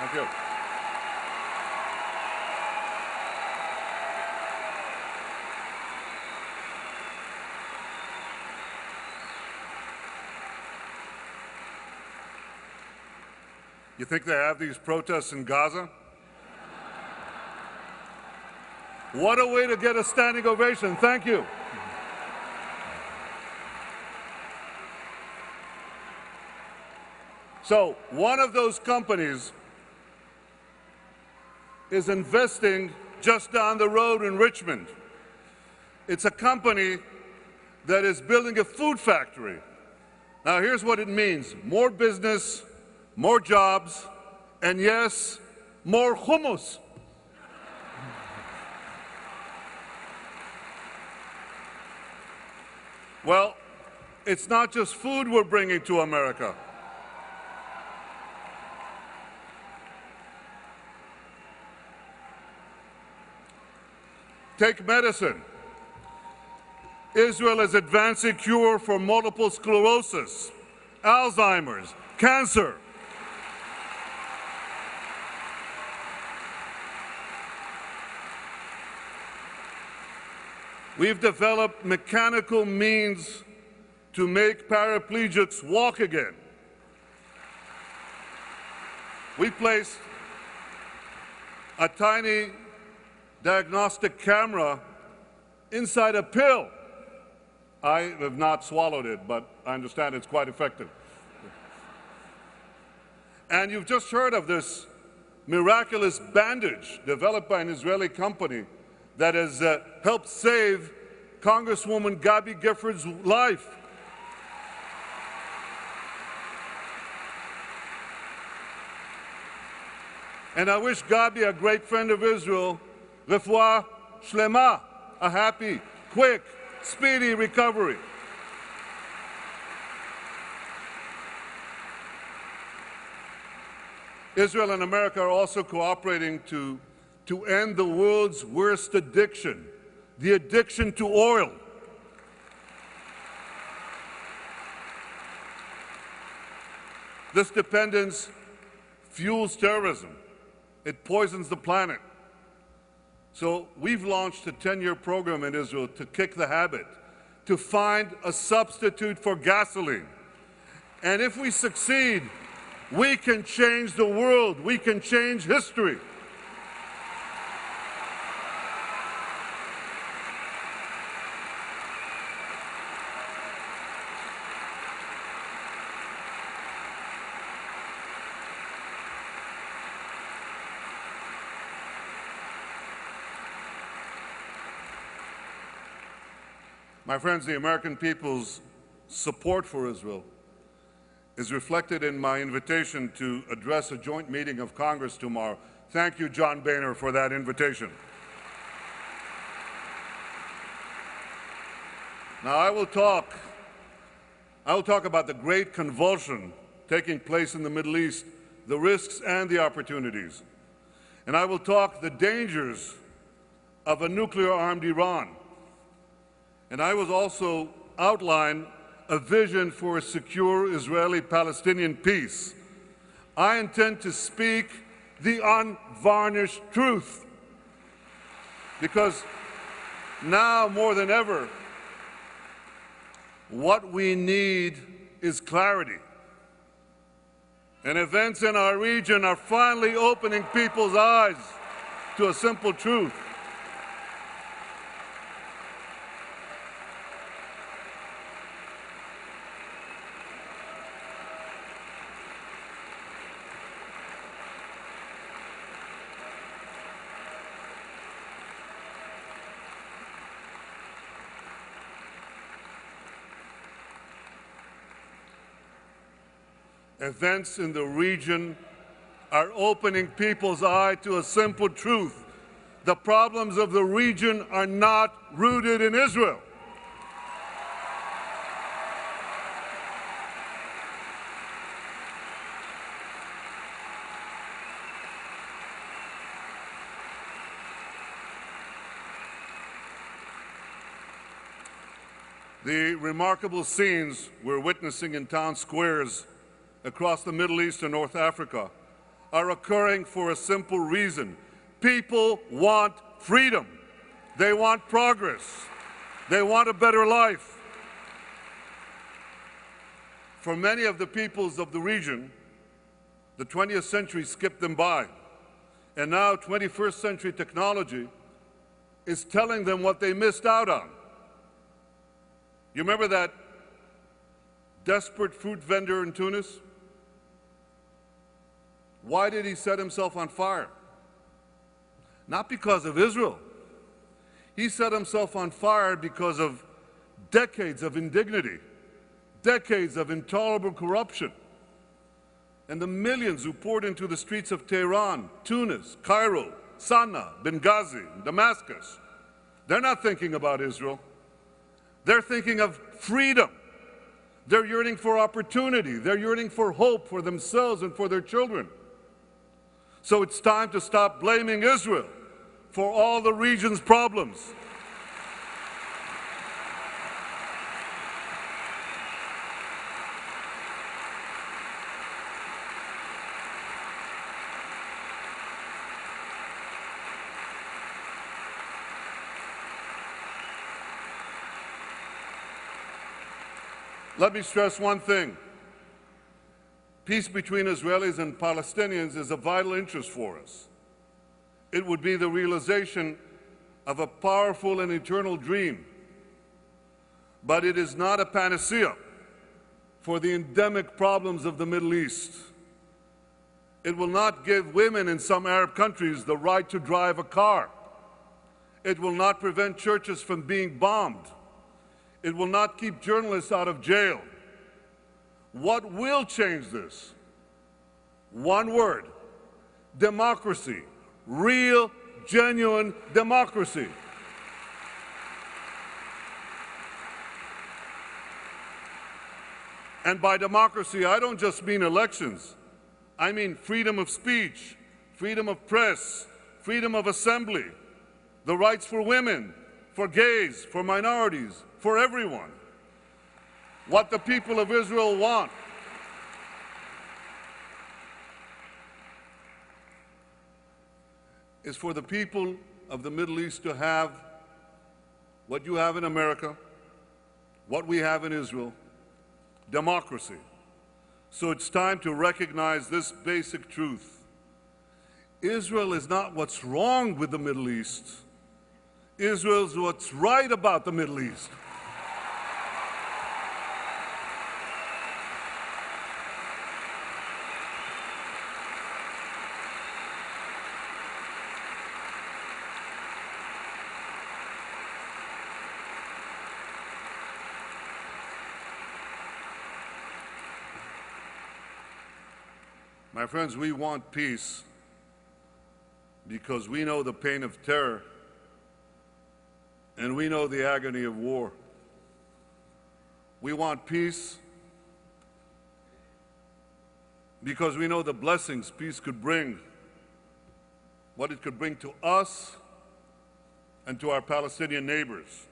Thank you. You think they have these protests in Gaza? What a way to get a standing ovation. Thank you. So, one of those companies is investing just down the road in Richmond. It's a company that is building a food factory. Now, here's what it means: more business, more jobs, and yes, more hummus. Well, it's not just food we're bringing to America. Take medicine. Israel is advancing cure for multiple sclerosis, Alzheimer's, cancer. We've developed mechanical means to make paraplegics walk again. We placed a tiny diagnostic camera inside a pill. I have not swallowed it, but I understand it's quite effective. And you've just heard of this miraculous bandage developed by an Israeli company that has helped save Congresswoman Gabby Gifford's life. And I wish Gabi, a great friend of Israel, refuah shlema, a happy, quick, speedy recovery. Israel and America are also cooperating to end the world's worst addiction, the addiction to oil. This dependence fuels terrorism. It poisons the planet. So we've launched a 10-year program in Israel to kick the habit, to find a substitute for gasoline. And if we succeed, we can change the world. We can change history. My friends, the American people's support for Israel is reflected in my invitation to address a joint meeting of Congress tomorrow. Thank you, John Boehner, for that invitation. Now, I will talk about the great convulsion taking place in the Middle East, the risks and the opportunities. And I will talk the dangers of a nuclear-armed Iran. And I will also outline a vision for a secure Israeli-Palestinian peace. I intend to speak the unvarnished truth, because now more than ever, what we need is clarity. And events in our region are finally opening people's eyes to a simple truth. Events in the region are opening people's eye to a simple truth. The problems of the region are not rooted in Israel. The remarkable scenes we're witnessing in town squares across the Middle East and North Africa are occurring for a simple reason. People want freedom. They want progress. They want a better life. For many of the peoples of the region, the 20th century skipped them by. And now 21st century technology is telling them what they missed out on. You remember that desperate fruit vendor in Tunis? Why did he set himself on fire? Not because of Israel. He set himself on fire because of decades of indignity, decades of intolerable corruption, and the millions who poured into the streets of Tehran, Tunis, Cairo, Sana'a, Benghazi, Damascus. They're not thinking about Israel. They're thinking of freedom. They're yearning for opportunity. They're yearning for hope for themselves and for their children. So it's time to stop blaming Israel for all the region's problems. Let me stress one thing. Peace between Israelis and Palestinians is a vital interest for us. It would be the realization of a powerful and eternal dream. But it is not a panacea for the endemic problems of the Middle East. It will not give women in some Arab countries the right to drive a car. It will not prevent churches from being bombed. It will not keep journalists out of jail. What will change this? One word: democracy. Real, genuine democracy. And by democracy, I don't just mean elections. I mean freedom of speech, freedom of press, freedom of assembly, the rights for women, for gays, for minorities, for everyone. What the people of Israel want is for the people of the Middle East to have what you have in America, what we have in Israel: democracy. So it's time to recognize this basic truth. Israel is not what's wrong with the Middle East. Israel is what's right about the Middle East. My friends, we want peace because we know the pain of terror and we know the agony of war. We want peace because we know the blessings peace could bring, what it could bring to us and to our Palestinian neighbors.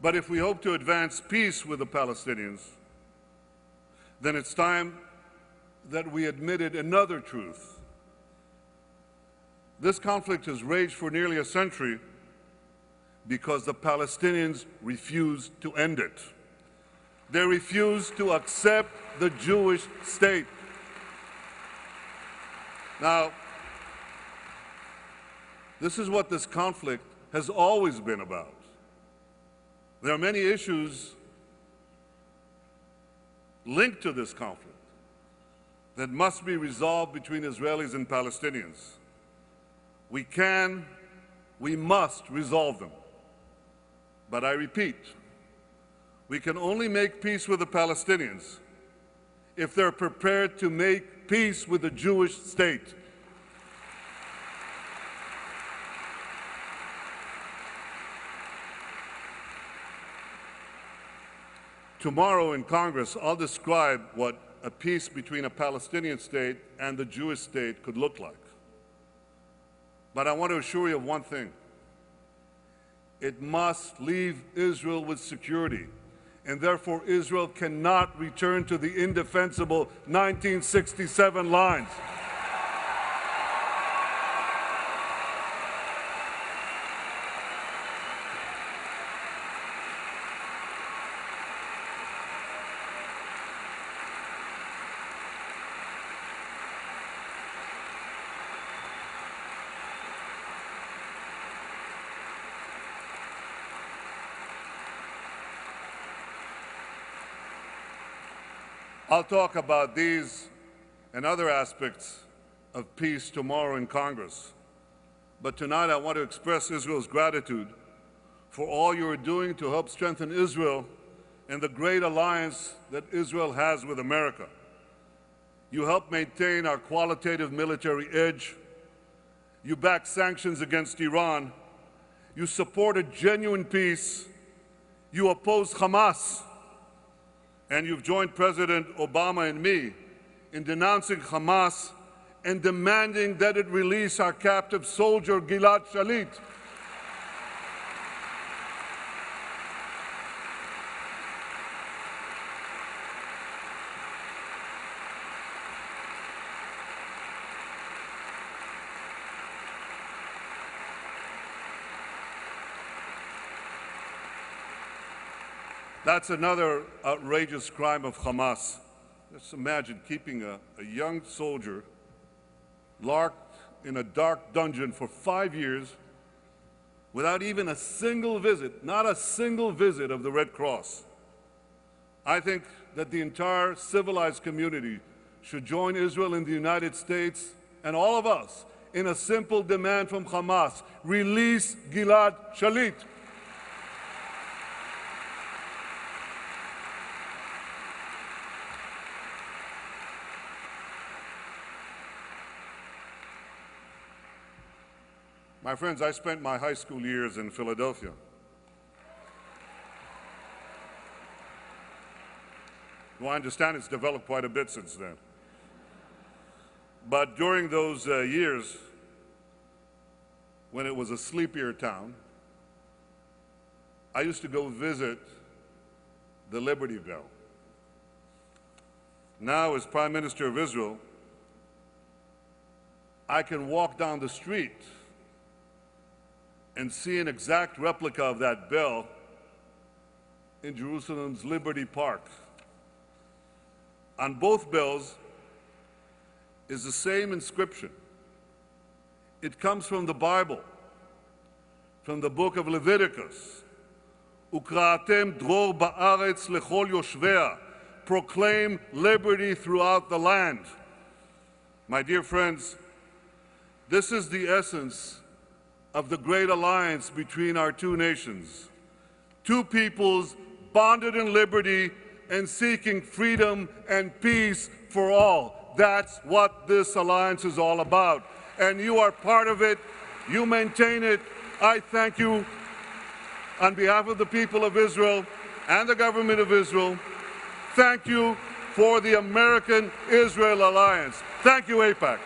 But if we hope to advance peace with the Palestinians, then it's time that we admitted another truth. This conflict has raged for nearly a century because the Palestinians refused to end it. They refused to accept the Jewish state. Now, this is what this conflict has always been about. There are many issues linked to this conflict that must be resolved between Israelis and Palestinians. We must resolve them. But I repeat, we can only make peace with the Palestinians if they're prepared to make peace with the Jewish state. Tomorrow in Congress, I'll describe what a peace between a Palestinian state and the Jewish state could look like. But I want to assure you of one thing. It must leave Israel with security, and therefore Israel cannot return to the indefensible 1967 lines. I'll talk about these and other aspects of peace tomorrow in Congress. But tonight I want to express Israel's gratitude for all you are doing to help strengthen Israel and the great alliance that Israel has with America. You help maintain our qualitative military edge. You back sanctions against Iran. You support a genuine peace. You oppose Hamas. And you've joined President Obama and me in denouncing Hamas and demanding that it release our captive soldier, Gilad Shalit. That's another outrageous crime of Hamas. Just imagine keeping a young soldier locked in a dark dungeon for 5 years without even a single visit, not a single visit of the Red Cross. I think that the entire civilized community should join Israel and the United States and all of us in a simple demand from Hamas: release Gilad Shalit. My friends, I spent my high school years in Philadelphia. Well, I understand it's developed quite a bit since then. But during those years, when it was a sleepier town, I used to go visit the Liberty Bell. Now, as Prime Minister of Israel, I can walk down the street and see an exact replica of that bell in Jerusalem's Liberty Park. On both bells is the same inscription. It comes from the Bible, from the book of Leviticus. Ukra'atem dror ba'aretz lechol yoshvea. Proclaim liberty throughout the land. My dear friends, this is the essence of the great alliance between our two nations. Two peoples bonded in liberty and seeking freedom and peace for all. That's what this alliance is all about. And you are part of it. You maintain it. I thank you on behalf of the people of Israel and the government of Israel. Thank you for the American-Israel alliance. Thank you, AIPAC.